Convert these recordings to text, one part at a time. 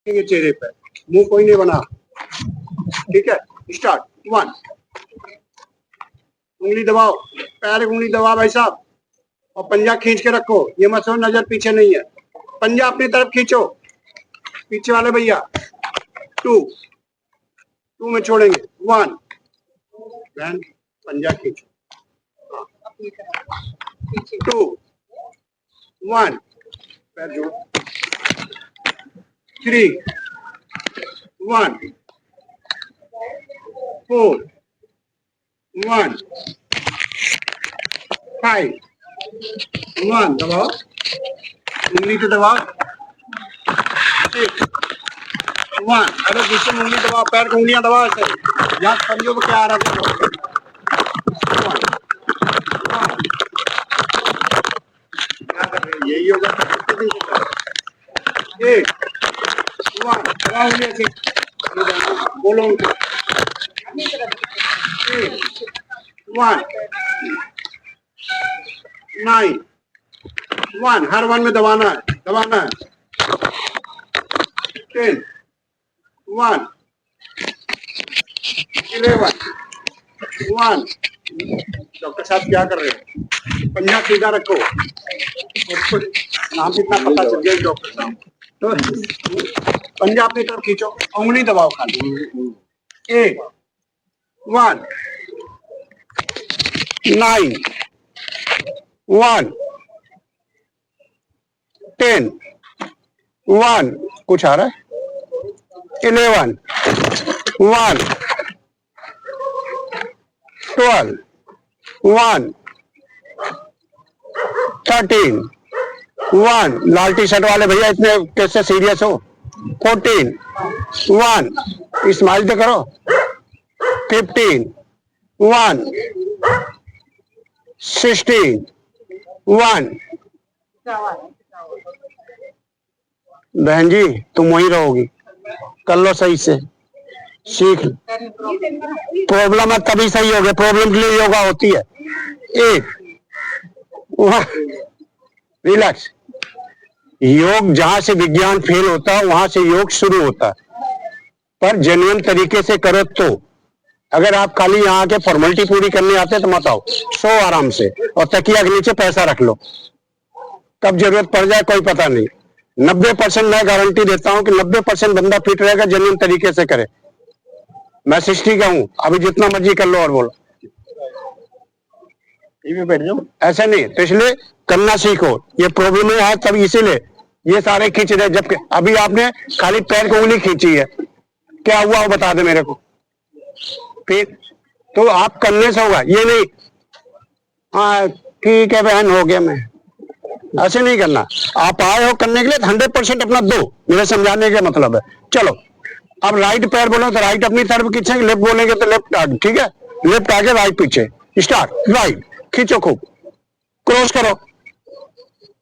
ये चेहरे पे मुंह कोई नहीं बना। ठीक है, स्टार्ट। 1, उंगली दबाओ, पैर उंगली दबाओ भाई साहब, और पंजा खींच के रखो। ये मत सोचो नजर पीछे नहीं है, पंजा अपनी तरफ खींचो। पीछे वाले भैया 2 में छोड़ेंगे। 1, बहन पंजा खींचो। 2, 1, पैर जोड़। 3, 1, 4, 1, 5, 1, दबाओ, उंगली तो दबाओ। 6, 1, अरे दूसरी उंगली दबाओ, पैर की उंगलियां दबाओ ऐसे। यहाँ पंजों में क्या आ रहा है? 1, यही होगा। 8, 1, दबाओ उंगली ऐसे, बोलो उनको। 1, 9, 1, हर 1 में दबाना है, दबाना है। 10, 1, 11, 1। डॉक्टर साहब क्या कर रहे हैं? पंजा सीधा रखो। नाम कितना पता चल गया डॉक्टर साहब। तो पंजा अपनी तरफ खींचो, उंगली दबाओ खाली। 8, 1, 9, 1, 10, 1, कुछ आ रहा है। 11, 1, 12, 1, 13, 1। लाल टी शर्ट वाले भैया इतने कैसे सीरियस हो? 14, 1, स्माइल तो करो। 15, 1, 16, 1। बहन जी तुम वहीं रहोगी, कर लो सही से, सीख। प्रॉब्लम है तभी सही होगा, प्रॉब्लम के लिए योगा होती है। 8, 1, रिलैक्स। योग जहां से विज्ञान फेल होता है वहां से योग शुरू होता है, पर जेन्युइन तरीके से करो तो। अगर आप खाली यहाँ के फॉर्मेलिटी पूरी करने आते तो मत आओ, सो आराम से और तकिया के नीचे पैसा रख लो, कब जरूरत पड़ जाए कोई पता नहीं। 90% मैं गारंटी देता हूं कि 90% बंदा फिट रहेगा जेन्युइन तरीके से करे। मैं 60 का हूं, अभी जितना मर्जी कर लो और बोलो, बैठ जाओ। ऐसा नहीं, तो इसलिए करना सीखो। ये प्रॉब्लम है तब इसीलिए ये सारे खींच रहे, जबकि अभी आपने खाली पैर की उंगली खींची है, क्या हुआ वो बता दे मेरे को। फिर तो आप करने से होगा, ये नहीं हाँ ठीक है बहन हो गया, मैं ऐसे नहीं करना। आप आए हो करने के लिए 100% अपना दो, मेरे समझाने का मतलब है। चलो अब राइट पैर बोलो तो राइट अपनी तरफ खींचेंगे, लेफ्ट बोलेंगे तो लेफ्ट आगे। ठीक है, लेफ्ट आगे राइट पीछे, स्टार्ट। राइट खींचो खूब, क्रॉस करो,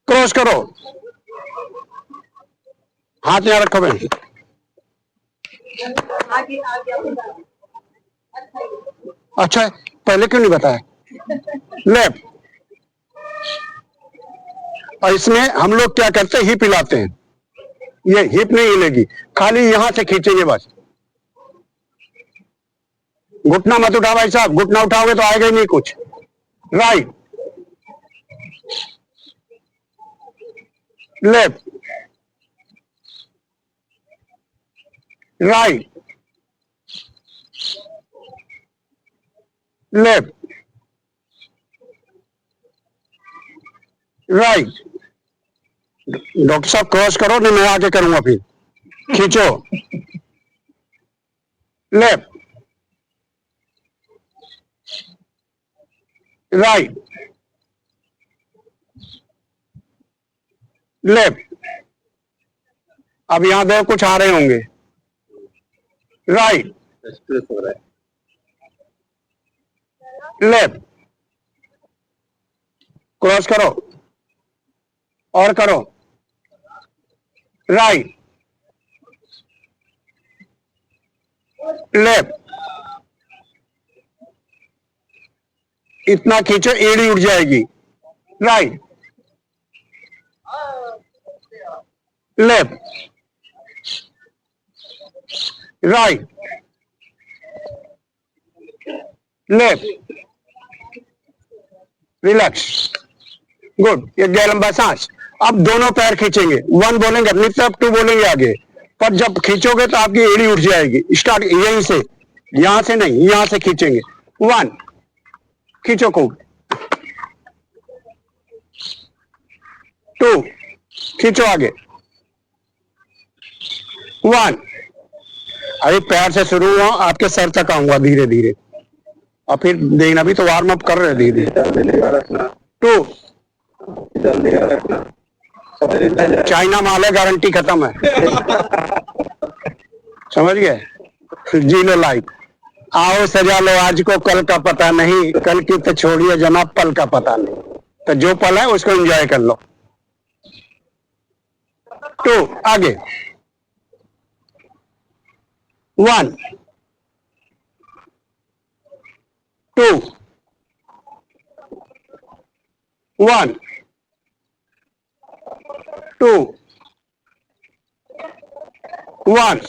क्रॉस करो, हाथ यहाँ रखो बहन। अच्छा है, पहले क्यों नहीं बताया? लेफ्ट। और इसमें हम लोग क्या करते हैं, हिप हिलाते हैं। ये हिप नहीं हिलेगी, खाली यहां से खींचेंगे बस। घुटना मत उठाओ भाई साहब, घुटना उठाओगे तो आएगा ही नहीं कुछ। Right, left, right, left, right. Doctor साहब क्रॉस करो, नहीं मैं आगे करूंगा फिर। खींचो, लेफ्ट, राइट, लेफ्ट। अब यहां देखो कुछ आ रहे होंगे। राइट, लेफ्ट, क्रॉस करो और करो। राइट, लेफ्ट, इतना खींचो एड़ी उठ जाएगी। Right, left, right, left, relax, good. एक गया लंबा सांस। अब दोनों पैर खींचेंगे, 1 बोलेंगे अपनी तरफ, 2 बोलेंगे आगे। पर जब खींचोगे तो आपकी एड़ी उठ जाएगी। स्टार्ट यहीं से, यहां से नहीं, यहां से खींचेंगे। 1, खींचो खूब। 2, खींचो आगे। 1, अरे पैर से शुरू हुआ, आपके सर तक आऊंगा धीरे धीरे, और फिर देखना भी तो वार्म अप कर रहे धीरे धीरे। 2, चाइना माल है, गारंटी खत्म है। समझ गए? जी लो लाइफ, आओ सजा लो आज को, कल का पता नहीं, कल की तो छोड़िए जनाब, पल का पता नहीं, तो जो पल है उसको एंजॉय कर लो। 2, आगे। 1, 2, 1, 2, 1,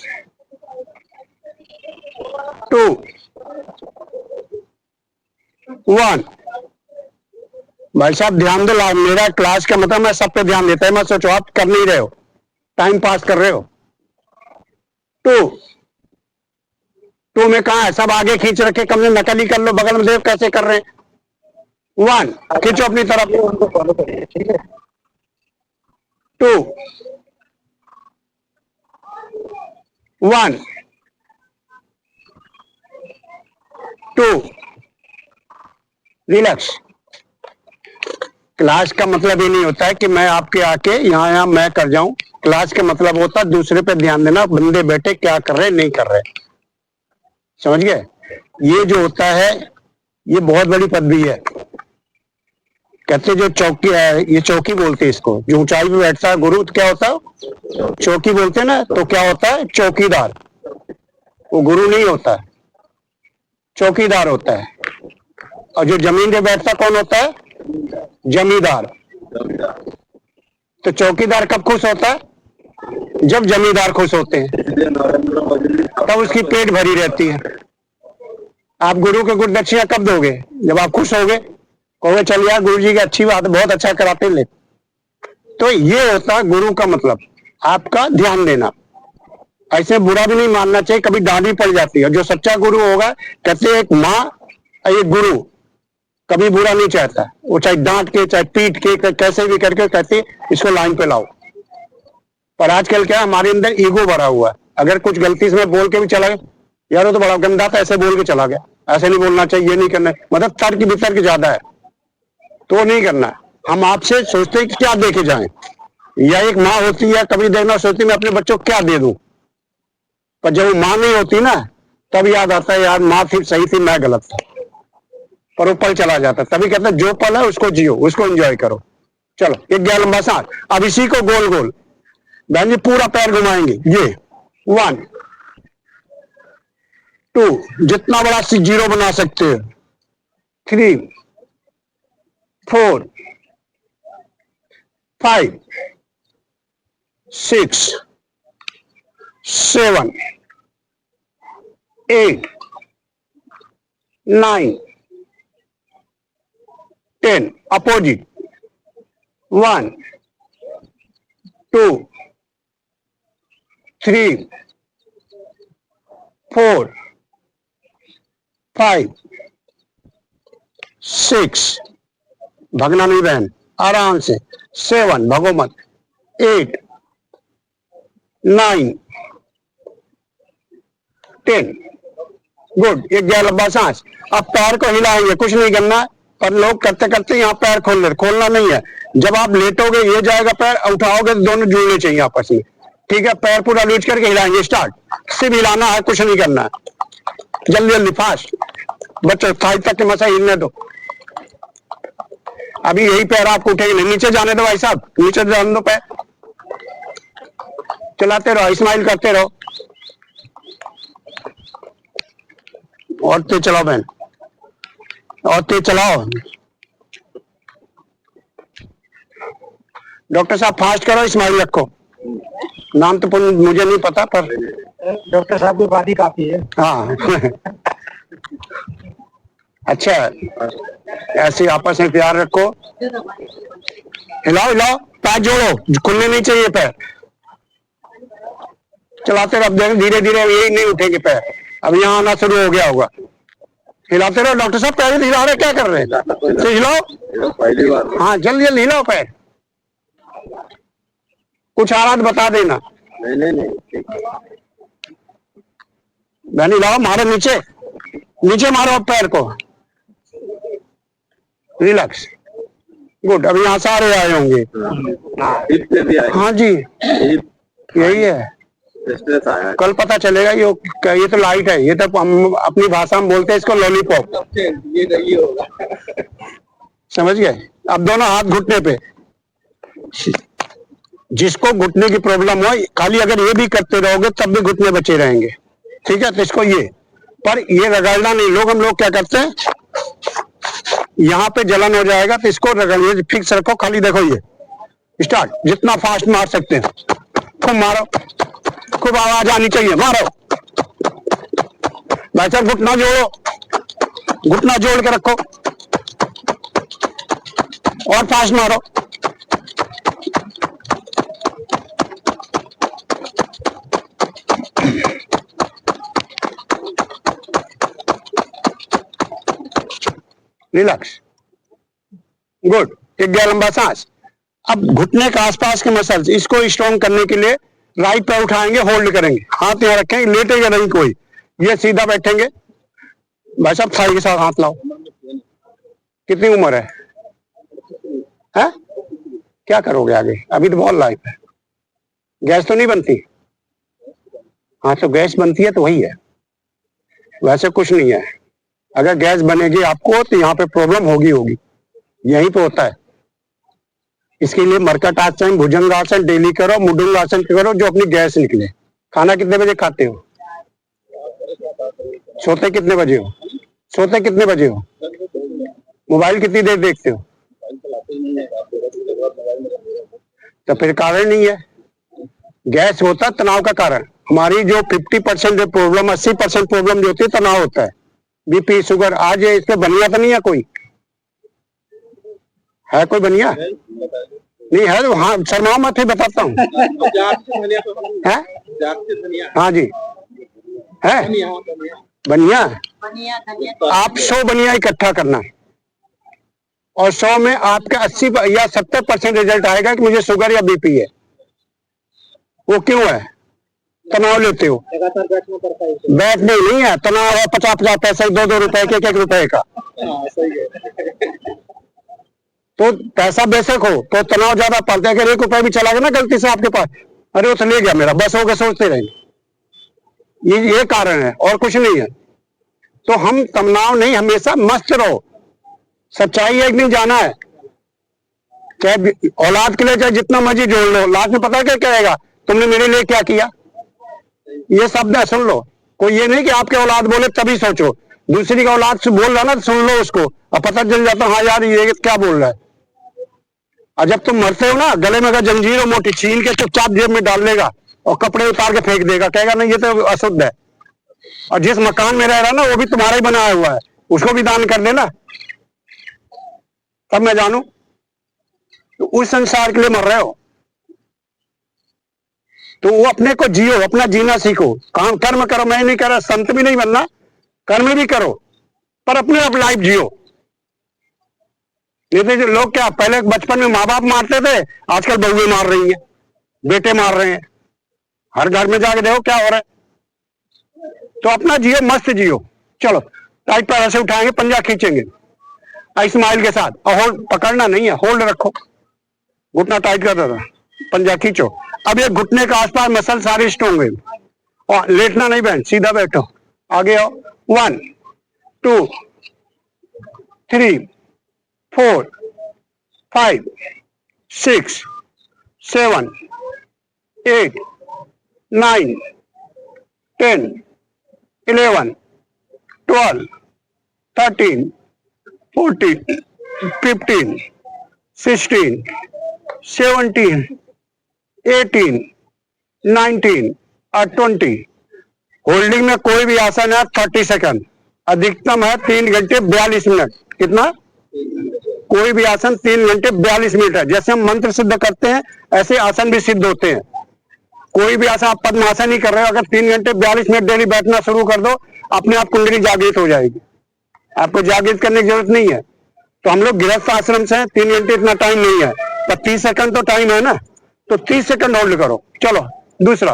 2, 1। भाई साहब ध्यान दो, मेरा क्लास का मतलब मैं सब पे ध्यान देता है, मैं सोचो आप कर नहीं रहे हो, टाइम पास कर रहे हो। 2 में कहा है, सब आगे खींच रखे, कम से नकल ही कर लो, बगल में देव कैसे कर रहे हैं। 1, खींचो अपनी तरफ। उनको फॉलो करिए, ठीक है। 2, 1, 2, रिलैक्स। क्लास का मतलब ये नहीं होता है कि मैं आपके आके यहाँ मैं कर जाऊं। क्लास का मतलब होता है दूसरे पे ध्यान देना, बंदे बैठे क्या कर रहे नहीं कर रहे। समझ गए? ये जो होता है ये बहुत बड़ी पदवी है। कहते जो चौकी है, ये चौकी बोलते हैं इसको, जो ऊंचाई पे बैठता है गुरु, तो क्या होता है चौकी बोलते हैं ना, तो क्या होता है चौकीदार। वो गुरु नहीं होता है, चौकीदार होता है। और जो जमीन पे बैठता कौन होता है? जमींदार। तो चौकीदार कब खुश होता है? जब जमींदार खुश होते हैं, तब उसकी पेट भरी रहती है। आप गुरु को गुरु दक्षिणा कब दोगे? जब आप खुश होगे, कहोगे चल यार गुरु जी की अच्छी बात, बहुत अच्छा कराते ले। तो ये होता है गुरु का मतलब, आपका ध्यान देना। ऐसे बुरा भी नहीं मानना चाहिए, कभी डांट भी पड़ जाती है। जो सच्चा गुरु होगा, कहते एक माँ एक गुरु कभी बुरा नहीं चाहता, वो चाहे डांट के चाहे पीट के कैसे भी करके कहते इसको लाइन पे लाओ। पर आजकल क्या हमारे अंदर ईगो भरा हुआ है, अगर कुछ गलती से मैं बोल के भी चला गया, यार वो तो बड़ा गंदा था, ऐसे बोल के चला गया, ऐसे नहीं बोलना चाहिए, ये नहीं करना, मतलब तर्क वितर्क ज्यादा है, तो नहीं करना। हम आपसे सोचते हैं कि क्या देके जाएं, या एक माँ होती है कभी देखना सोचती मैं अपने बच्चों को क्या दे दूं, पर जब वो माँ नहीं होती ना, तब याद आता है यार माँ थी सही थी, मैं गलत था, पर वो पल चला जाता। तभी कहते हैं जो पल है उसको जियो, उसको एंजॉय करो। चलो एक गया लंबा सांस। अब इसी को गोल गोल बहन जी पूरा पैर घुमाएंगे, ये 1, 2, जितना बड़ा जीरो बना सकते हो, 3, 4, 5, 6, 7, 8, 9, 10, अपोजिट, 1, 2, 3, 4, 5, 6, भगना नहीं बहन, आराम से, 7, भगो मत, 8, 9, 10, गुड। एक गया लंबा सांस। अब पैर को हिलाएंगे, कुछ नहीं करना, पर लोग करते करते यहाँ पैर खोल ले, खोलना नहीं है। जब आप लेटोगे ये जाएगा पैर, उठाओगे तो दोनों जुड़ने चाहिए आपस में, ठीक है? पैर पूरा लूज करके हिलाएंगे, स्टार्ट। सिर्फ हिलाना है, कुछ नहीं करना है, जल्दी जल्दी फास्ट। बच्चों थाई तक के मसा हिलने दो। अभी यही पैर आपको उठेंगे नहीं, नीचे जाने दो भाई साहब, नीचे जाने दो पैर, चलाते रहो, स्माइल करते रहो, और तेज चलाओ बहन, और तेज चलाओ। डॉक्टर साहब फास्ट करो, स्माइल रखो। नाम तो मुझे नहीं पता, पर डॉक्टर साहब की बात ही काफी है। हाँ अच्छा, ऐसे आपस में प्यार रखो। हिलाओ हिलाओ, पैर जोड़ो, खुलने नहीं चाहिए पैर। चलाते रहो, अब धीरे धीरे यही नहीं उठेंगे पैर, अब यहाँ आना शुरू हो गया होगा। हिलाते रहो। डॉक्टर साहब पैर हिला रहे, क्या कर रहे हैं? तो हिलाओ, हाँ जल्दी जल्दी हिलाओ पैर। कुछ हालात बता देना। नहीं बहनी हिलाओ, मारो नीचे, नीचे मारो पैर को। Relax, good. अब यहाँ सारे आए होंगे। हाँ जी, यही है। कल पता चलेगा। ये तो लाइट है, ये तो हम अपनी भाषा में बोलते हैं इसको लॉलीपॉप। समझ गए? अब दोनों हाथ घुटने पे। जिसको घुटने की प्रॉब्लम हो, खाली अगर ये भी करते रहोगे तब भी घुटने बचे रहेंगे, ठीक है? तो इसको ये, पर ये रगड़ना नहीं। हम लोग क्या करते हैं, यहाँ पे जलन हो जाएगा तो इसको रगड़िए, फिक्स रखो। खाली देखो, ये स्टार्ट, जितना फास्ट मार सकते हैं खूब मारो, खूब आवाज आनी चाहिए, मारो। भाई साहब घुटना जोड़ो, घुटना जोड़ के रखो और फास्ट मारो। Relax, good. एक गया लंबा सांस। अब घुटने के आसपास के मसल्स, इसको स्ट्रॉन्ग करने के लिए राइट पे उठाएंगे, होल्ड करेंगे, हाथ यहाँ रखेंगे, लेटेगा नहीं कोई, ये सीधा बैठेंगे। भाई साहब थाई के साथ हाथ लाओ। कितनी उम्र है? क्या करोगे आगे? अभी तो बहुत लाइफ है। गैस तो नहीं बनती? हाँ, तो गैस बनती है तो वही है, वैसे कुछ नहीं है। अगर गैस बनेगी आपको तो यहाँ पे प्रॉब्लम होगी, यहीं पे होता है। इसके लिए मरकट आसन, भुजंग आसन डेली करो, मुडुंग आसन करो, जो अपनी गैस निकले। खाना कितने बजे खाते हो? सोते कितने बजे हो? मोबाइल कितनी देर देखते हो? तो फिर कारण नहीं है। गैस होता है तनाव का कारण। हमारी जो 50% जो प्रॉब्लम, 80% प्रॉब्लम जो होती है तनाव होता है। BP, sugar. आज इसके बनिया तो नहीं है कोई? है कोई बनिया? नहीं है तो हाँ, शर्माओ मत, ही बताता हूँ। हाँ जी, है बनिया। आप 100 बनिया इकट्ठा करना है और 100 में आपके 80 या 70% रिजल्ट आएगा कि मुझे शुगर या बीपी है। वो क्यों है? तनाव लेते हो। बैठने नहीं है, तनाव है। 50-50 पैसे, 2-2 रुपए के, 1-1 रुपए का। तो पैसा बेशक हो तो तनाव ज्यादा पड़ता है। अगर 1 रुपए भी चला गया ना गलती से आपके पास, अरे वो तो ले गया मेरा, बस हो गया, सोचते रहेंगे। ये कारण है और कुछ नहीं है। तो हम तनाव नहीं, हमेशा मस्त रहो। सच्चाई एक दिन जाना है। चाहे औलाद के लिए चाहे जितना मर्जी जोड़ लो, लास्ट में पता क्या कहेगा, तुमने मेरे लिए क्या किया। ये शब्द है, सुन लो। कोई ये नहीं कि आपके औलाद बोले तभी सोचो, दूसरी का औलाद से बोल रहा ना तो सुन लो उसको, और पता चल जाता हाँ यार ये क्या बोल रहा है। और जब तुम मरते हो ना, गले में अगर जंजीर हो मोटी, छीन के चुपचाप जेब में डाल लेगा और कपड़े उतार के फेंक देगा, कहेगा नहीं ये तो अशुद्ध है। और जिस मकान में रह रहा ना वो भी तुम्हारा ही बनाया हुआ है, उसको भी दान कर देना, तब मैं जानू। तो उस संसार के लिए मर रहे हो तो वो अपने को जियो, अपना जीना सीखो। काम कर्म करो, मैं नहीं कह रहा संत भी नहीं बनना, कर्म भी करो, पर अपने आप लाइफ जियो। नहीं तो जो लोग क्या पहले बचपन में माँ बाप मारते थे, आजकल बहुएं मार रही हैं, बेटे मार रहे हैं। हर घर में जाके देखो क्या हो रहा है। तो अपना जियो, मस्त जियो। चलो टाइट पैर ऐसे उठाएंगे, पंजा खींचेंगे स्माइल के साथ, और होल्ड पकड़ना नहीं है, होल्ड रखो। घुटना टाइट कर दो, पंजा खींचो। अब ये घुटने के आसपास मसल सारे स्ट्रॉन्ग है। और लेटना नहीं बहन, सीधा बैठो, आगे आओ। 1 2 3 4 5 6 7 8 9 10 11 12 13 14 15 16 17 18 19 और 20। होल्डिंग में कोई भी आसन है 30 सेकंड, अधिकतम है 3 घंटे 42 मिनट। कितना? कोई भी आसन 3 घंटे 42 मिनट है। जैसे हम मंत्र सिद्ध करते हैं ऐसे आसन भी सिद्ध होते हैं। कोई भी आसन, आप पद्मासन ही कर रहे हो, अगर 3 घंटे 42 मिनट डेली बैठना शुरू कर दो, अपने आप कुंडली जागृत हो जाएगी। आपको जागृत करने की जरूरत नहीं है। तो हम लोग गृहस्थ आश्रम से हैं, 3 घंटे इतना टाइम नहीं है, पर 30 सेकंड तो टाइम है ना, तो 30 सेकंड होल्ड करो। चलो दूसरा,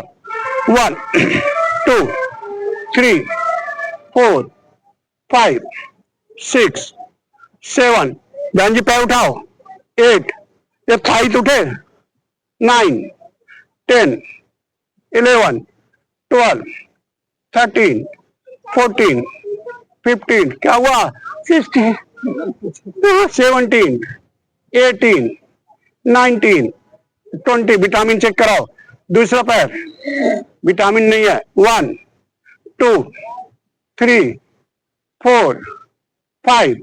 1 2 3 4 5 6 7, बहन जी पैर उठाओ, 8, ये थाई उठे, 9 10 11 12 13 14 15, क्या हुआ, 16 17 18 19 20। विटामिन चेक कराओ। दूसरा पैर, विटामिन नहीं है। 1 2 3 4 5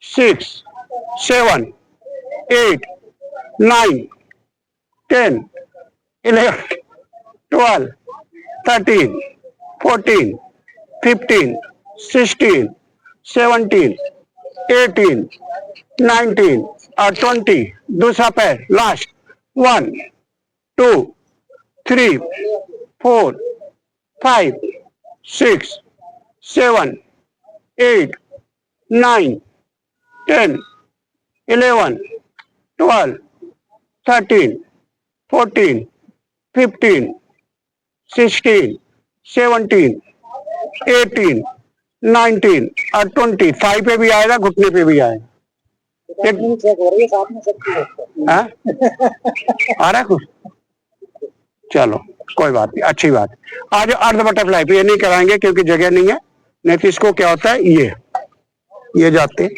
6 7 8 9 10 11 12 13 14 15 16 17 18 19 और 20। दूसरा पैर, लास्ट, 1 2 3 4 5 6 7 8 9 10 11 12 13 14 15 16 17 18 19 और 20। थाई पे भी आएगा, घुटने पे भी आएगा। चेक हो रही है साथ में सब। आ रहा है कुछ? चलो कोई बात नहीं, अच्छी बात। आज अर्ध बटरफ्लाई पे ये नहीं कराएंगे क्योंकि जगह नहीं है, नहीं तो इसको क्या होता है, ये जाते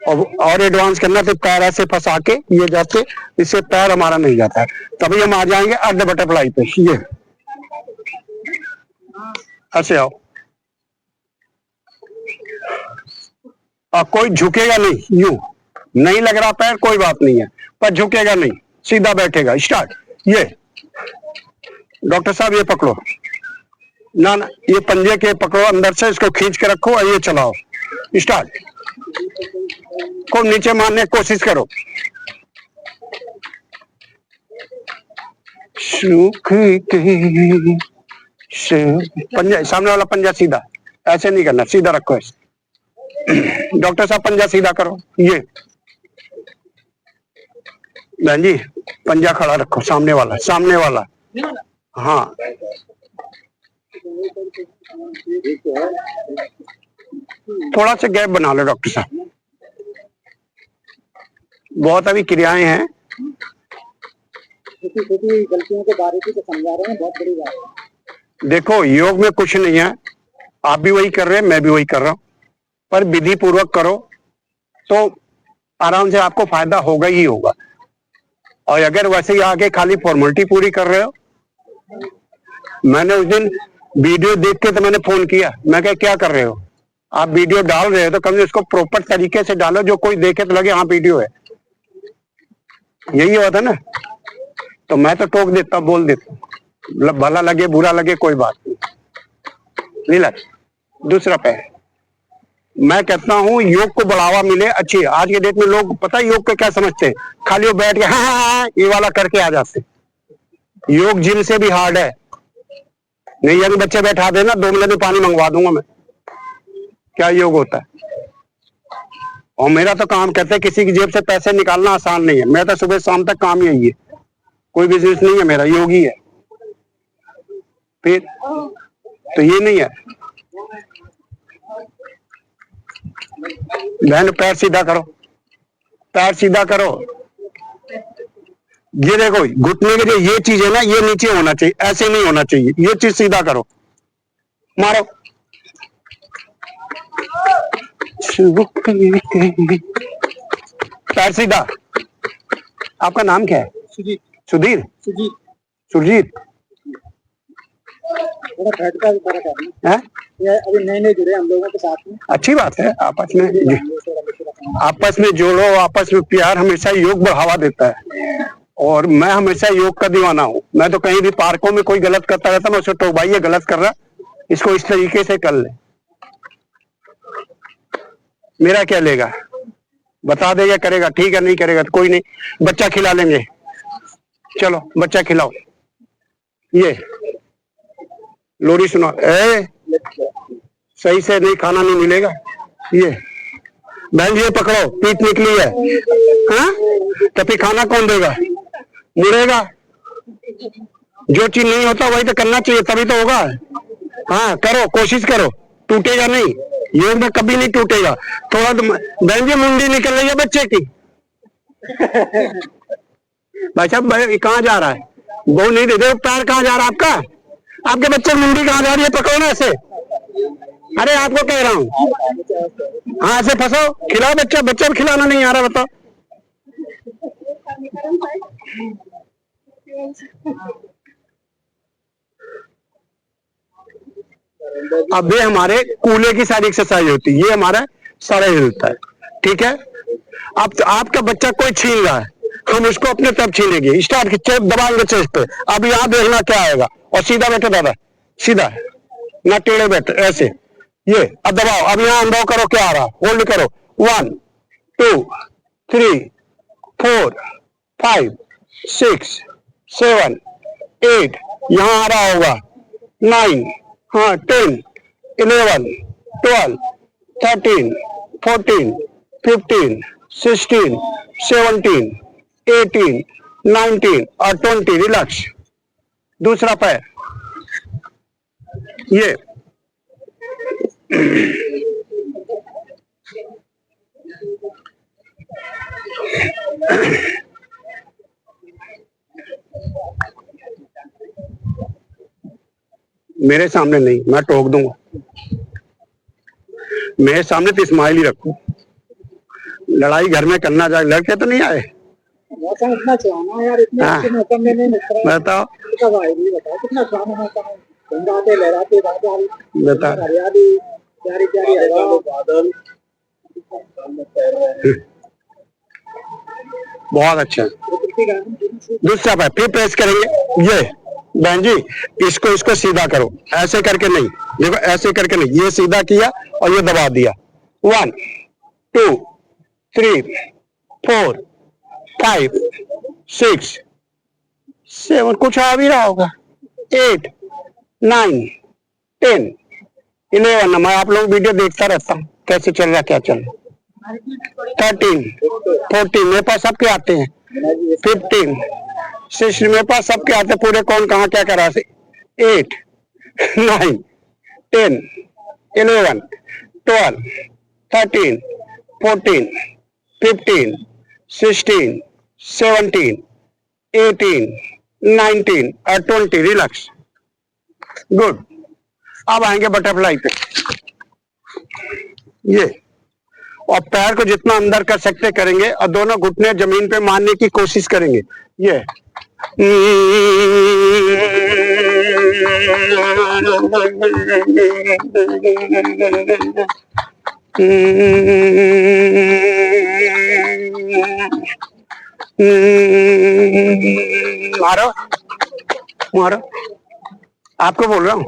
और एडवांस करना तो पैर ऐसे फंसा के ये जाते, इससे पैर हमारा नहीं जाता है। तभी हम आ जाएंगे अर्ध बटरफ्लाई पे। ये ऐसे आओ, और कोई झुकेगा नहीं, यूं नहीं लग रहा पैर, कोई बात नहीं है, पर झुकेगा नहीं, सीधा बैठेगा। स्टार्ट। ये डॉक्टर साहब ये पकड़ो ना, ये पंजे के पकड़ो अंदर से, इसको खींच के रखो और ये चलाओ। स्टार्ट। को नीचे मारने की कोशिश करो। पंजा, सामने वाला पंजा सीधा, ऐसे नहीं करना, सीधा रखो ऐसे। डॉक्टर साहब पंजा सीधा करो। ये बहन जी पंजा खड़ा रखो, सामने वाला। हाँ थोड़ा सा गैप बना लो डॉक्टर साहब, बहुत अभी क्रियाएं हैं। छोटी गलतियों के बारीकी से समझा रहे हैं, बहुत बड़ी बात है। देखो योग में कुछ नहीं है, आप भी वही कर रहे हैं, मैं भी वही कर रहा हूँ, पर विधि पूर्वक करो तो आराम से आपको फायदा होगा ही होगा। और अगर वैसे ही आके खाली फॉर्मेलिटी पूरी कर रहे हो, मैंने उस दिन वीडियो देख के तो मैंने फोन किया, मैं कहा क्या कर रहे हो आप, वीडियो डाल रहे हो तो कम से उसको प्रॉपर तरीके से डालो, जो कोई देखे तो लगे हाँ वीडियो है। यही होता ना, तो मैं तो टोक देता, बोल देता, भला लगे बुरा लगे कोई बात नहीं लगे। दूसरा पैर, मैं कहता हूँ योग को बढ़ावा मिले। अच्छी आज के डेट में लोग पता है योग को क्या समझते हैं, खाली वो बैठ के हाँ ये वाला करके आ जाते। योग जिम से भी हार्ड है। नहीं यंग बच्चे बैठा देना, 2 मिनट में पानी मंगवा दूंगा मैं। क्या योग होता है? और मेरा तो काम, कहते हैं किसी की जेब से पैसे निकालना आसान नहीं है, मैं तो सुबह शाम तक काम यही है, कोई बिजनेस नहीं है मेरा, योगी है। फिर तो ये नहीं है। बहन पैर सीधा करो, पैर सीधा करो। ये देखो घुटने के लिए ये चीज है ना, ये नीचे होना चाहिए, ऐसे नहीं होना चाहिए, ये चीज सीधा करो, मारो। पैर सीधा। आपका नाम क्या है? सुजीत। सुधीर? सुजीत। सुरजीत? थोड़ा फैट का भी फर्क है, ये अभी नए जुड़े हम लोगों के साथ में। अच्छी बात है, आपस में जोड़ो, आपस में प्यार हमेशा योग बढ़ावा देता है। और मैं हमेशा योग का दीवाना हूँ। मैं तो कहीं भी पार्कों में कोई गलत करता रहता मैं उसे टोक, भाई ये गलत कर रहा, इसको इस तरीके से कर ले। मेरा क्या लेगा, बता देगा करेगा, ठीक है, नहीं करेगा तो कोई नहीं, बच्चा खिला लेंगे, चलो बच्चा खिलाओ। ये लोरी सुना, सही से नहीं खाना नहीं मिलेगा। ये बहन जी ये पकड़ो, पीठ निकली है, हाँ तो फिर खाना कौन देगा, मुड़ेगा। जो चीज नहीं होता वही तो करना चाहिए, तभी तो होगा। हाँ करो, कोशिश करो, टूटेगा नहीं, योग में कभी नहीं टूटेगा। थोड़ा बहन जी मुंडी निकल रही है बच्चे की। भाई साहब कहाँ जा रहा है, वो नहीं दे, पैर कहाँ जा रहा है आपका, आपके बच्चे मुंडी कहाँ जा रही है, पकड़ो ना ऐसे। अरे आपको कह रहा हूँ, हाँ ऐसे फंसो, खिलाओ बच्चा, बच्चा खिलाना नहीं आ रहा, बताओ। अब ये हमारे कूल्हे की सारी एक्सरसाइज होती है, ये हमारा सारा हिलता है, ठीक है। अब आपका बच्चा कोई छीन रहा है, हम उसको अपने तरफ छीनेंगे, स्टार्ट दबाएंगे चेस्ट पे। अब यहाँ देखना क्या आएगा, और सीधा बैठो दादा, सीधा ना टेढ़े बैठे, ऐसे। ये अब दबाओ, अब यहाँ अनुभव करो क्या आ रहा, होल्ड करो, 1 2 3 4 5 6 7 8, यहाँ आ रहा होगा 9, हाँ 10 11 12 13 14 15 16 17 18 19 और 20, रिलैक्स। दूसरा पैर, ये मेरे सामने नहीं, मैं टोक दूंगा, मेरे सामने तो स्माइल ही रखो। लड़ाई घर में करना जाए, लड़के तो नहीं आए, मौसम इतना सुहाना यार, इतने अच्छे मौसम में नहीं मिल रहा है। बताओ कब आएगी, बताओ कितना सुहाना मौसम है, घुमराते लहराते बादल, बता, हरियाली, प्यारी प्यारी हवा, बादल, बहुत अच्छा। दूसरा पैर फिर प्रेस करेंगे, ये बहन जी इसको सीधा करो, ऐसे करके नहीं, देखो ऐसे करके नहीं, ये सीधा किया और ये दबा दिया। 1 2 3 4 5 6 7, कुछ आ भी रहा होगा, 8 9 10 11, मैं आप लोग वीडियो देखता रहता हूँ कैसे चल रहा क्या चल रहा, 13 14, मेरे पास सबके आते हैं, 15 16, मेरे पास सबके आते हैं, पूरे कौन कहाँ क्या करा से, 8 9 10 11 12 13 14 15 16 17 18 19 और 20, रिलैक्स, गुड। अब आएंगे बटरफ्लाई पे, ये और पैर को जितना अंदर कर सकते करेंगे और दोनों घुटने जमीन पे मारने की कोशिश करेंगे, ये मारो मारो, आपको बोल रहा हूँ,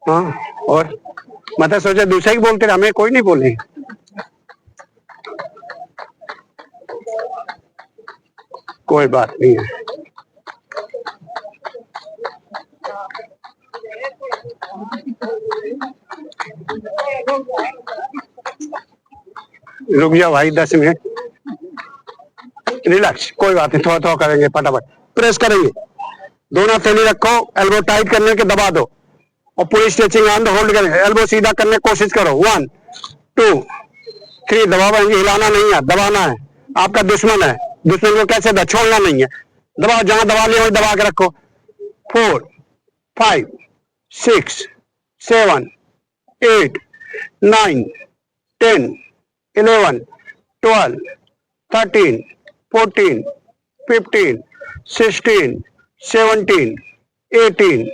हाँ। और मतलब सोचा दूसरा ही बोलते रहे, हमें कोई नहीं बोले, कोई बात नहीं है। रुक जाओ भाई 10 मिनट, रिलैक्स, कोई बात नहीं, थोड़ा थोड़ा करेंगे, फटाफट प्रेस करेंगे, दोनों थैली रखो, एल्बो टाइट करने के दबा दो और पूरी स्ट्रेचिंग आर्म होल्ड करेंगे, एल्बो सीधा करने की कोशिश करो, 1 2 3, दबाएंगे, हिलाना नहीं है, दबाना है, आपका दुश्मन है, दुश्मन को कैसे छोड़ना नहीं है, दबाओ, जहां दबा लिया वही दबा के रखो, 4 5 6 7 8 9 10 11 12 13 14 15 16 17 18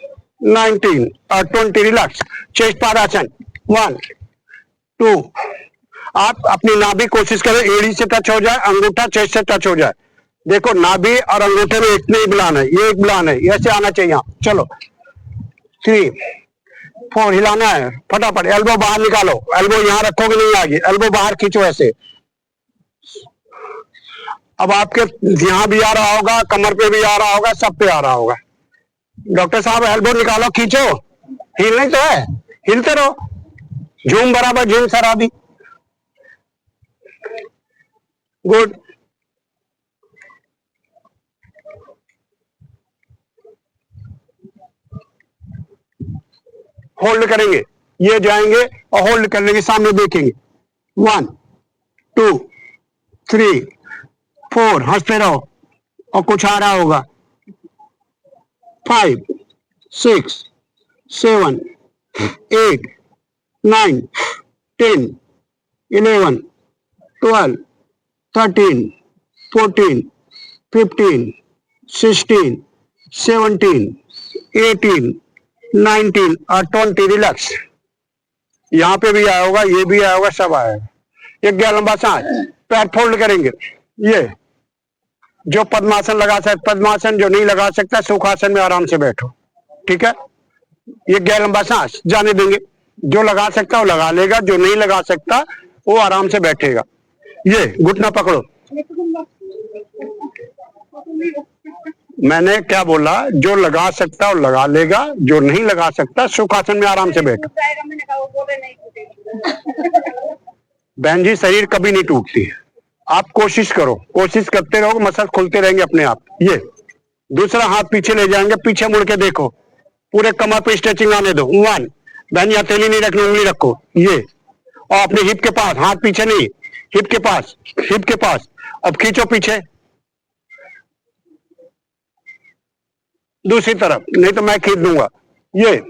19 और 20, रिलैक्स। चेस्ट पादासन, 1 2, आप अपनी नाभि कोशिश करें एड़ी से टच हो जाए, अंगूठा चेस्ट से टच हो जाए, देखो नाभि और अंगूठे में इतने ही बलान है, ये एक बलान है, ऐसे आना चाहिए यहाँ। चलो 3 4 हिलाना है फटाफट। एल्बो बाहर निकालो, एल्बो यहाँ रखोगे नहीं आगे, एल्बो बाहर खींचो ऐसे। अब आपके यहाँ भी आ रहा होगा, कमर पे भी आ रहा होगा, सब पे आ रहा होगा। डॉक्टर साहब एल्बो निकालो, खींचो, हिल नहीं तो है, हिलते रहो, झूम बराबर झूम शराबी। गुड। होल्ड करेंगे, ये जाएंगे और होल्ड कर लेंगे, सामने देखेंगे। 1 2 3 4, हंसते रहो और कुछ आ रहा होगा। 5 6 7 8 9 10 11 12 13 14 15 16 17 18 19 और 20। रिलैक्स। यहाँ पे भी आया होगा, ये भी आया होगा, सब आएगा। एक गया लंबा सांस, पैर फोल्ड करेंगे। ये जो पद्मासन लगा सकता पद्मासन, जो नहीं लगा सकता सुखासन में आराम से बैठो, ठीक है। ये गया लंबा सांस जाने देंगे, जो लगा सकता वो लगा लेगा, जो नहीं लगा सकता वो आराम से बैठेगा। ये घुटना पकड़ो। मैंने क्या बोला, जो लगा सकता वो लगा लेगा, जो नहीं लगा सकता सुखासन में आराम से बैठो। बहन जी शरीर कभी नहीं टूटती है, आप कोशिश करो, कोशिश करते रहो, मसल खुलते रहेंगे अपने आप। ये दूसरा हाथ पीछे ले जाएंगे, पीछे मुड़ के देखो, पूरे कमर पे स्ट्रेचिंग आने दो। 1 बहन जी हथेली नहीं रखनी, उंगली रखो। ये और अपने हिप के पास, हाथ पीछे नहीं, हिप के पास, हिप के पास। अब खींचो पीछे, दूसरी तरफ, नहीं तो मैं खींच दूंगा। ये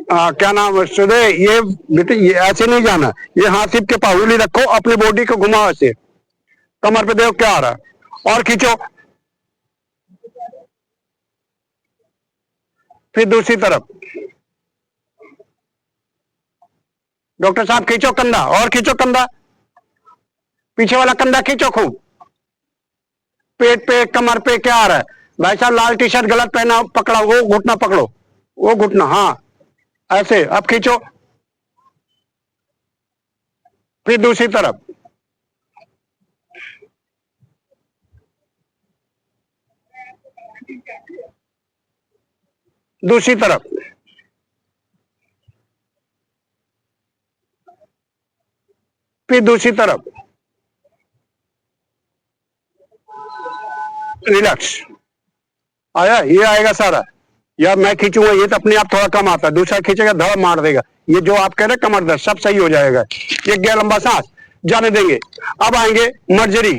क्या नाम है सुधे, ये बेटे ये ऐसे नहीं जाना, ये हाथ हिप के पास, उंगली रखो, अपनी बॉडी को घुमाओ ऐसे, कमर पे देखो क्या आ रहा है, और खींचो। फिर दूसरी तरफ, डॉक्टर साहब खींचो कंधा, और खींचो कंधा, पीछे वाला कंधा खींचो खूब। पेट पे, कमर पे क्या आ रहा है भाई साहब, लाल टी शर्ट गलत पहना, पकड़ा, वो घुटना पकड़ो, वो घुटना, हाँ ऐसे। अब खींचो, फिर दूसरी तरफ, दूसरी तरफ, फिर दूसरी तरफ। रिलैक्स। आया, ये आएगा सारा, या मैं खींचूंगा, ये तो अपने आप थोड़ा कम आता है, दूसरा खींचेगा धड़ मार देगा। ये जो आप कह रहे कमर दर्द सब सही हो जाएगा। ये गया लंबा सांस, जाने देंगे। अब आएंगे मर्जरी,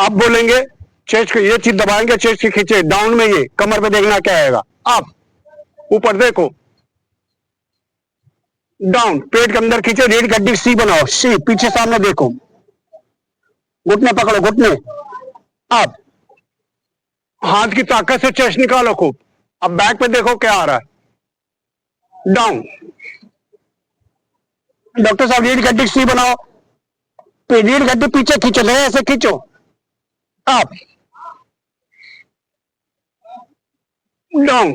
अब बोलेंगे चेस्ट, ये चीज दबाएंगे, चेस्ट की खींचे, डाउन में ये कमर पे देखना क्या आएगा। अब ऊपर देखो, डाउन, पेट के अंदर खींचो, रीढ़ की हड्डी सी बनाओ, सी, पीछे सामने देखो, घुटने पकड़ो, घुटने। अब हाथ की ताकत से चेस्ट निकालो खूब। अब बैक पे देखो क्या आ रहा है, डाउन। डॉक्टर साहब रीढ़ की हड्डी सी बनाओ, रीढ़ की हड्डी पीछे खींचो, ऐसे खींचो। Up, down,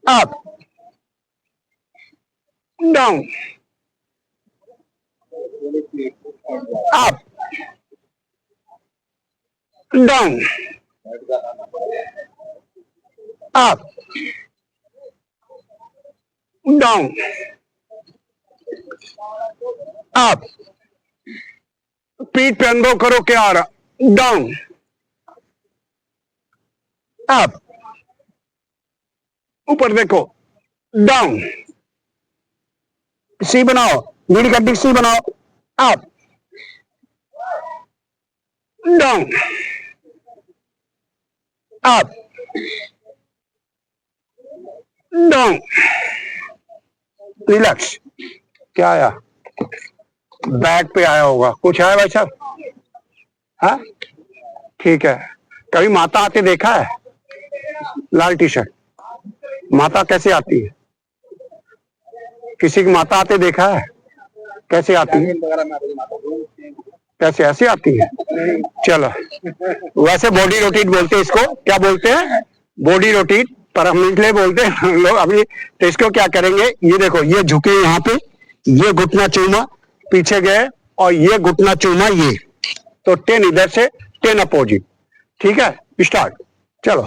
up, down, up, down, up, down, up. पीठ पे अनुभव करो क्या आ रहा, डाउन, अप, ऊपर देखो, डाउन, सी बनाओ, रीढ़ की हड्डी सी बनाओ, up, down, up, down. Relax. क्या आया, बैक पे आया होगा, कुछ आया भाई साहब? हाँ ठीक है। कभी माता आते देखा है? लाल टी शर्ट, माता कैसे आती है? किसी की माता आते देखा है? कैसे आती है? वगैरह में आपको माता हूँ। कैसे ऐसे आती है? चलो, वैसे बॉडी रोटेट बोलते हैं इसको, क्या बोलते हैं? बॉडी रोटेट, पर हम इसलिए बोलते हैं हम लोग अभी। तो इसको क्या करेंगे, ये देखो, ये झुके यहाँ पे, ये घुटना चूमा, पीछे गए, और ये घुटना चूमा, ये तो 10 इधर से, 10 अपोजिट। ठीक है, स्टार्ट। चलो,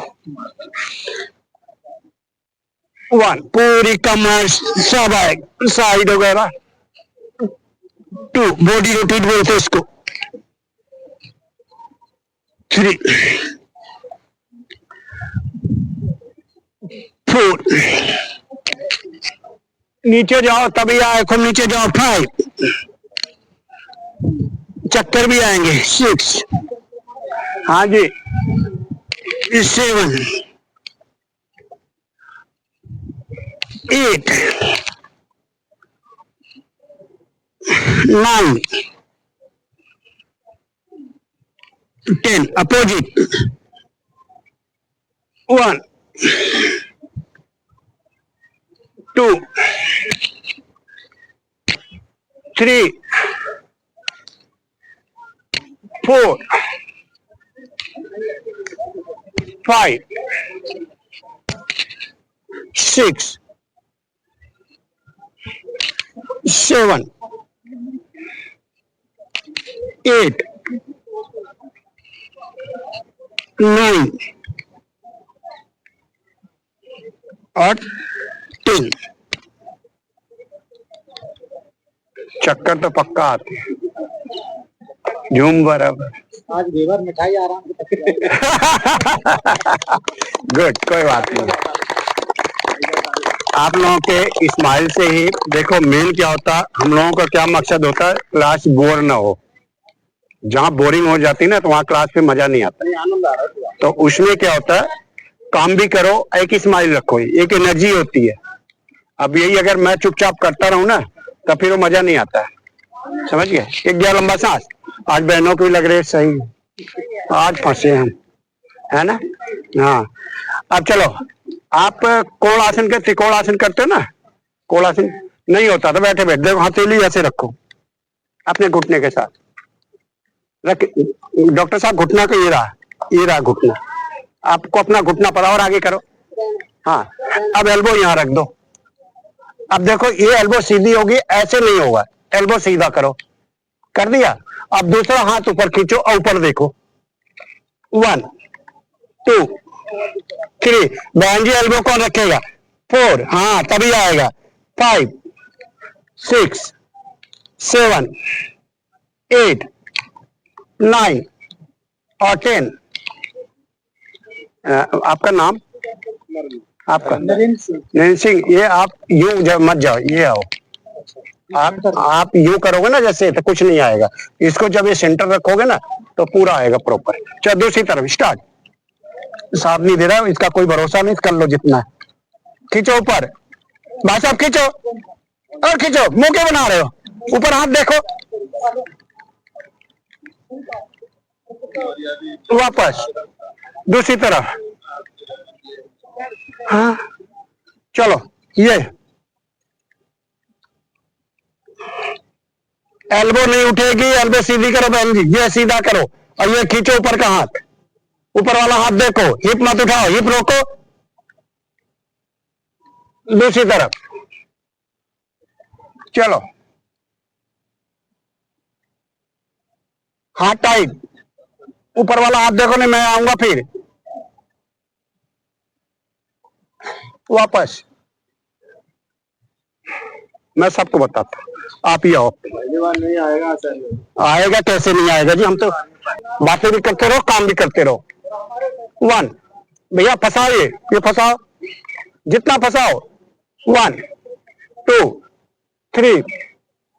1, पूरी कमर सब आए, साइड वगैरह। 2, बॉडी रोटेट बोलते हैं इसको। 3, 4, नीचे जाओ तभी आए, खूब नीचे जाओ। 5, चक्कर भी आएंगे। 6, हाँ जी। 7, 8, 9, 10 अपोजिट। 1, 2, 3, 4, 5, 6, 7, 8, 9 और 10। चक्कर तो पक्का आते हैं, झूम बराबर। आज घेवर मिठाई आराम से गुड, कोई बात नहीं। आप लोगों के स्माइल से ही देखो, मेन क्या होता है, हम लोगों का क्या मकसद होता है, क्लास बोर ना हो। जहाँ बोरिंग हो जाती है ना, तो वहाँ क्लास पे मजा नहीं आता। आनंद आ रहा है। तो उसमें क्या होता है, काम भी करो, एक स्माइल रखो, एक एनर्जी होती है। अब यही अगर मैं चुपचाप करता रहूं ना, तो फिर वो मजा नहीं आता है। समझ गए? एक गया लंबा सांस। आज बहनों को भी लग रहे हैं सही, आज फंसे हम, है ना? हाँ, अब चलो, आप कोण आसन के त्रिकोण आसन करते हो ना? कोण आसन नहीं होता तो बैठे बैठे देखो, हथेली ऐसे रखो अपने घुटने के साथ रख। डॉक्टर साहब, घुटना का ये रहा घुटना। आपको अपना घुटना पड़ा और आगे करो। हाँ, अब एल्बो यहाँ रख दो। अब देखो, ये एल्बो सीधी होगी, ऐसे नहीं होगा। एल्बो सीधा करो, कर दिया। अब दूसरा हाथ ऊपर खींचो और ऊपर देखो। 1, 2, 3, बहन जी एल्बो कौन रखेगा? 4, हाँ तभी आएगा। 5, 6, 7, 8, 9 और 10। आपका नाम? आपका नरेंद्र सिंह। ये आप यूं मत जाओ, ये आओ। आप यूं करोगे ना जैसे, तो कुछ नहीं आएगा। इसको जब ये सेंटर रखोगे ना, तो पूरा आएगा प्रॉपर। चलो, दूसरी तरफ स्टार्ट। साथ नहीं दे रहा है, इसका कोई भरोसा नहीं, कर लो जितना। खींचो ऊपर, भाई साहब खींचो, और खींचो। मुंह क्यों बना रहे हो? ऊपर हाथ देखो। वापस दूसरी तरफ। हाँ, चलो, ये एल्बो नहीं उठेगी, एल्बो सीधी करो बहन जी, ये सीधा करो, और ये खींचो ऊपर का हाथ। ऊपर वाला हाथ देखो, हिप मत उठाओ, हिप रोको। दूसरी तरफ, चलो, हाथ टाइट। ऊपर वाला हाथ देखो, नहीं मैं आऊंगा फिर। वापस, मैं सबको बताता हूं, आप ही आओ। नहीं आएगा सर। आएगा कैसे नहीं आएगा जी, हम तो बातें भी करते रहो, काम भी करते रहो। 1, भैया फंसाओ, ये फंसाओ, जितना फंसाओ। 1, 2, 3,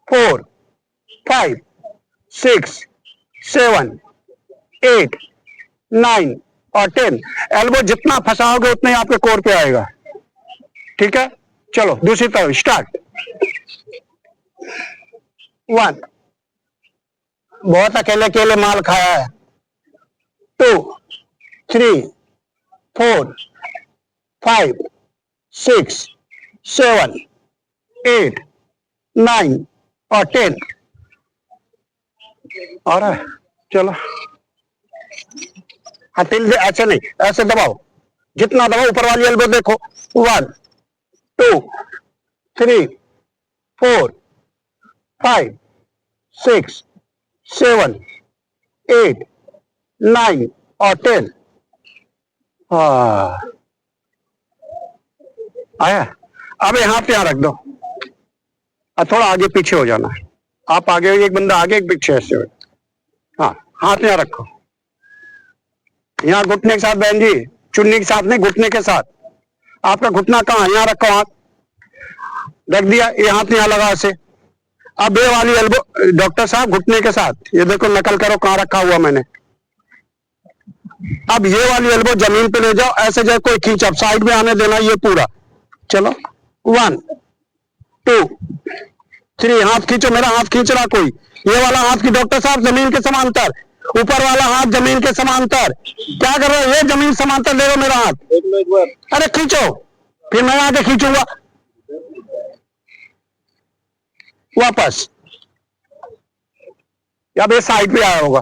4, 5, 6, 7, 8, 9 और 10। एल्बो जितना फंसाओगे उतना ही आपके कोर पे आएगा। ठीक है, चलो दूसरी तरफ स्टार्ट। 1, बहुत अकेले अकेले माल खाया है। 2, 3, 4, 5, 6, 7, 8, 9 और 10 आ रहा है। चलो हाँ, तिल ऐसे नहीं, ऐसे दबाओ, जितना दबाओ ऊपर वाली एल्बो देखो। 1 2 3 4 5 6 7 8 9 और 10। हाँ आया। अब यहाँ पे यहाँ रख दो, अब थोड़ा आगे पीछे हो जाना है। आप आगे, एक बंदा आगे एक पीछे, ऐसे हो। हाँ, हाथ यहाँ रखो, यहाँ घुटने के साथ बहन जी, चुन्नी के साथ नहीं, घुटने के साथ। आपका घुटना कहाँ है? यहाँ रखो, हाथ रख दिया, ये हाथ यहाँ लगा ऐसे। अब ये वाली एल्बो डॉक्टर साहब घुटने के साथ, ये देखो, नकल करो कहाँ रखा हुआ मैंने। अब ये वाली एल्बो जमीन पे ले जाओ, ऐसे जैसे कोई खींच, अब साइड में आने देना ये पूरा। चलो 1 2 3, हाथ खींचो, मेरा हाथ खींच रहा कोई, ये वाला हाथ की डॉक्टर साहब जमीन के समांतर, ऊपर वाला हाथ जमीन के समांतर। क्या कर रहे हो? ये जमीन समांतर ले लो मेरा हाथ। अरे खींचो, फिर मैं आगे खींचूंगा वापस। अब ये साइड पे आया होगा,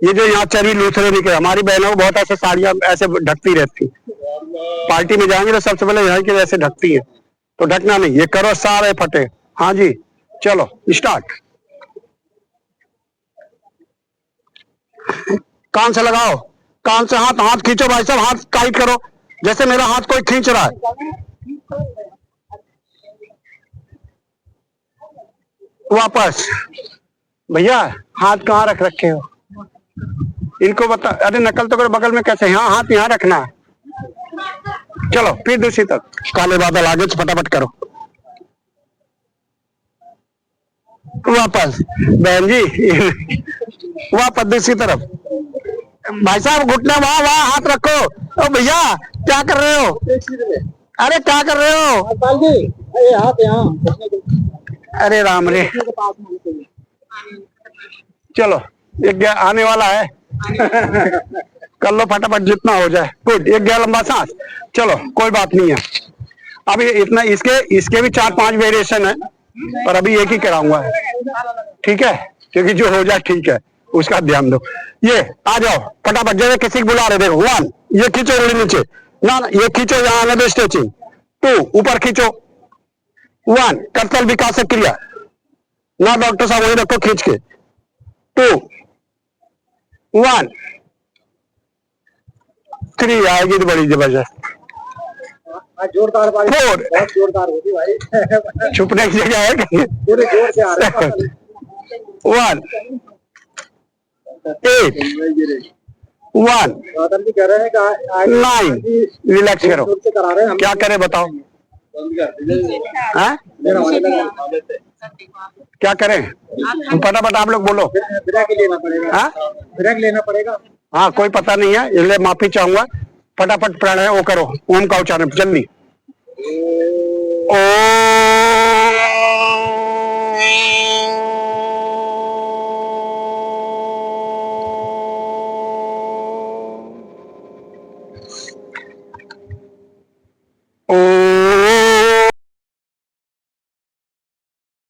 ये जो यहाँ चरी लूथरे निकले, हमारी बहनों को बहुत ऐसे साड़ियां ऐसे ढकती रहती, पार्टी में जाएंगे तो सबसे पहले यहाँ के ऐसे ढकती है, तो ढकना नहीं, ये करो सारे फटे। हाँ जी, चलो स्टार्ट। कान से लगाओ, कान से हाथ, हाथ खींचो भाई साहब, हाथ टाइट करो, जैसे मेरा हाथ कोई खींच रहा है। वापस। भैया हाथ कहाँ रख रखे हो? इनको बता। अरे नकल तो करो, बगल में कैसे? हाँ, हाथ यहाँ रखना है। चलो फिर दूसरी तरफ, काले बादल आगे फटाफट करो। वापस बहन जी, वापस दूसरी तरफ। भाई साहब घुटने वहां वहां हाथ रखो। ओ भैया क्या कर रहे हो? अरे क्या कर रहे हो? अरे हाथ यहाँ। अरे राम रे, चलो एक आने वाला है, कर लो फटाफट जितना हो जाए। गुड, एक गया लंबा सांस। चलो कोई बात नहीं है, अभी इतना, इसके भी 4-5 वेरिएशन है, पर अभी एक ही कराऊंगा, ठीक है? क्योंकि जो हो जाए ठीक है, उसका ध्यान दो। ये आ जाओ फटाफट, जैसे किसी को बुला रहे, देखो 1, ये खींचो उंगली नीचे ना, ये खींचो, यहाँ आने दो स्ट्रेचिंग। 2, ऊपर खींचो। 1, कर्तल विकास क्रिया ना, डॉक्टर साहब वही रखो खींच के। 2 1 3 आएगी तो बड़ी जबरदस्त। जोरदार 4, बहुत जोरदार होगी भाई। छुपने की जगह है कहीं? पूरे जोर से आ रहा है। 1 8 1 जी कह रहे हैं 9, रिलैक्स करो। करा रहे हैं, क्या करे बताओ? हाँ? क्या करें? फटाफट आप लोग बोलो। ब्रेक लेना पड़ेगा। हाँ? ब्रेक लेना पड़ेगा। हाँ, कोई पता नहीं है, इसलिए माफी चाहूंगा। फटाफट प्राणायाम वो करो, ओम का उच्चारण जल्दी। ओ